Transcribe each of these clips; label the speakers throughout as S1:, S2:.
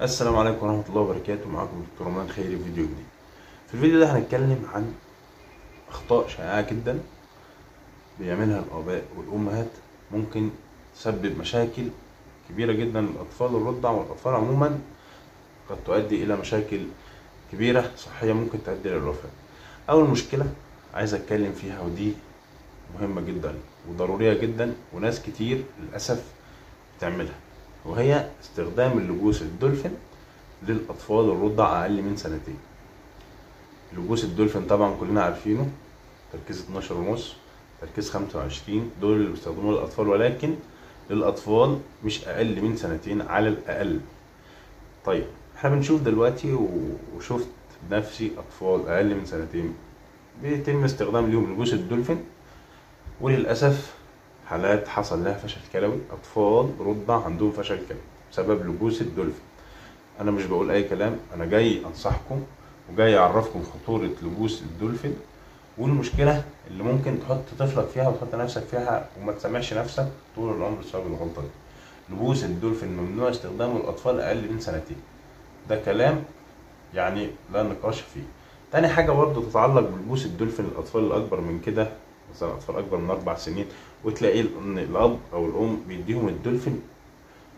S1: السلام عليكم ورحمة الله وبركاته. معاكم دكتور رمضان خيري في فيديو جديد. في الفيديو ده هنتكلم عن أخطاء شائعة جدا بيعملها الآباء والأمهات، ممكن تسبب مشاكل كبيرة جدا للأطفال والرضع والأطفال عموما، قد تؤدي إلى مشاكل كبيرة صحية ممكن تؤدي للوفاة. أول مشكلة عايز أتكلم فيها، ودي مهمة جدا وضرورية جدا وناس كتير للأسف بتعملها، وهي استخدام اللبوس الدولفين للأطفال الرضع أقل من سنتين. لبوس الدولفين طبعا كلنا عارفينه، تركيز 12.5، تركيز 25، دول اللي بيستخدموه للأطفال، ولكن للأطفال مش أقل من سنتين على الأقل. طيب احنا بنشوف دلوقتي وشفت بنفسي أطفال أقل من سنتين بيتم استخدام ليهم لبوس الدولفين، وللأسف حالات حصل لها فشل كلوي، أطفال رضع عندهم فشل كلوي بسبب لبوس الدولفين. أنا مش بقول أي كلام، أنا جاي أنصحكم وجاي أعرفكم خطورة لبوس الدولفين والمشكلة اللي ممكن تحط طفلك فيها وتحط نفسك فيها وما تسامحش نفسك طول العمر بسبب الغلطة دي. لبوس الدولفين ممنوع استخدامه للأطفال أقل من سنتين، ده كلام يعني لا نقاش فيه. تاني حاجة برضه تتعلق بلبوس الدولفين للأطفال الأكبر من كده، مثلا أطفال أكبر من 4 سنين، وتلاقي إن الأب أو الأم بيديهم الدولفين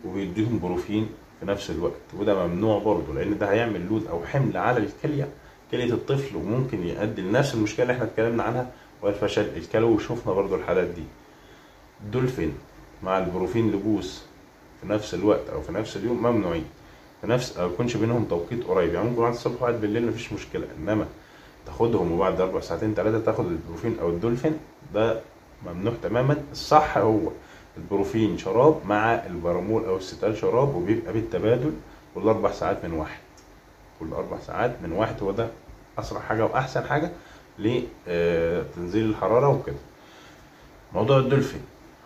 S1: وبيديهم بروفين في نفس الوقت، وده ممنوع برضه، لأن ده هيعمل لود أو حمل على كلية الطفل، وممكن يؤدي لنفس المشكلة اللي احنا اتكلمنا عنها والفشل الكلوي، وشوفنا برضه الحالات دي. الدولفين مع البروفين لبوس في نفس الوقت أو في نفس اليوم ممنوعين، في نفس أو يكونش بينهم توقيت قريب، يعني ممكن واحد الصبح وواحد بالليل مفيش مشكلة، إنما تاخدهم وبعد 4 ساعتين 3 تاخد البروفين أو الدولفين، ده ممنوع تماما. الصح هو البروفين شراب مع البرامول او الستال شراب، وبيبقى بالتبادل كل 4 ساعات من واحد، كل 4 ساعات من واحد، هو ده اسرع حاجه واحسن حاجه لتنزيل الحراره وكده. موضوع الدولفين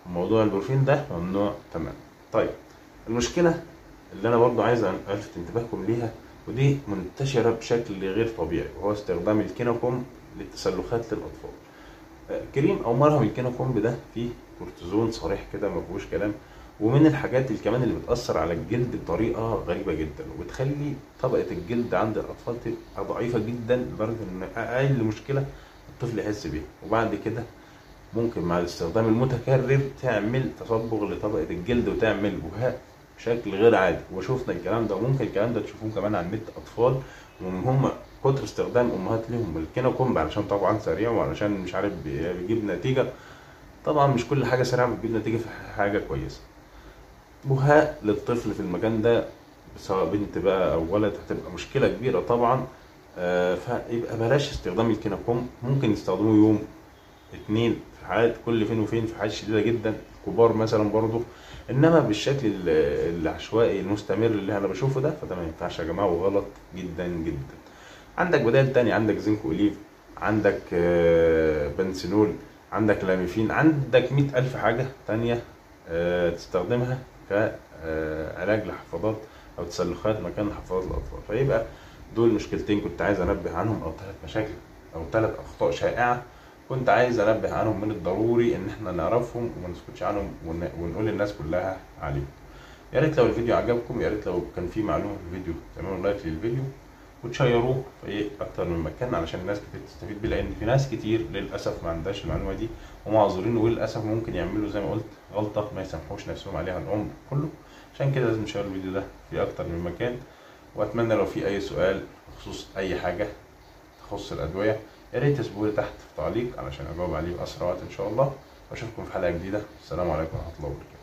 S1: وموضوع البروفين ده ممنوع تماما. طيب المشكله اللي انا برضو عايز الفت انتباهكم ليها، ودي منتشره بشكل غير طبيعي، وهو استخدام الكينوكوم للتسلخات للاطفال. كريم او مرهم الكينوكومب ده فيه كورتيزون صريح كده، ما فيهوش كلام، ومن الحاجات اللي كمان اللي بتاثر على الجلد بطريقه غريبه جدا، وبتخلي طبقه الجلد عند الاطفال تبقى ضعيفه جدا لدرجه ان اقل مشكله الطفل يحس بيها، وبعد كده ممكن مع الاستخدام المتكرر تعمل تصبغ لطبقه الجلد وتعمل بهاء بشكل غير عادي. وشوفنا الكلام ده، وممكن الكلام ده تشوفوه كمان على النت، اطفال وهم كتر استخدام امهات ليهم الكينوكومب علشان طبعا سريع وعلشان مش عارف بيجيب نتيجه. طبعا مش كل حاجه سريعه بتجيب نتيجه في حاجه كويسه. بهاء للطفل في المكان ده سواء بنت بقى او ولد هتبقى مشكله كبيره طبعا. فيبقى بلاش استخدام الكينوكومب، ممكن يستخدموه يوم 2 في حالات كل فين وفين، في حالات شديده جدا كبار مثلا برضه، انما بالشكل العشوائي المستمر اللي انا بشوفه ده فده ما ينفعش يا جماعه، وغلط جدا جدا. عندك بدائل تاني، عندك زنك اوليف، عندك بنسينول، عندك لاميفين، عندك 100,000 حاجه تانيه تستخدمها كعلاج لحفاضات او تسلخات مكان حفاضات الاطفال. فيبقى دول مشكلتين كنت عايز انبه عنهم، او 3 مشاكل او 3 اخطاء شائعه كنت عايز انبه عنهم، من الضروري ان احنا نعرفهم وما نسكتش عنهم ونقول للناس كلها عليهم. يا ريت لو الفيديو عجبكم، يا ريت لو كان في معلومه في الفيديو تعملوا لايك للفيديو وتشيروه في اكتر من مكان علشان الناس كتير تستفيد بيه، لان في ناس كتير للاسف ما عندهاش المعلومه دي ومعذورين، وللاسف ممكن يعملوا زي ما قلت غلطه ما يسامحوش نفسهم عليها العمر كله. عشان كده لازم نشير الفيديو ده في اكتر من مكان، واتمنى لو في اي سؤال بخصوص اي حاجه تخص الادويه يا ريت تسيبوه لي تحت في تعليق علشان اجاوب عليه باسرع وقت ان شاء الله. واشوفكم في حلقه جديده. السلام عليكم ورحمه الله وبركاته.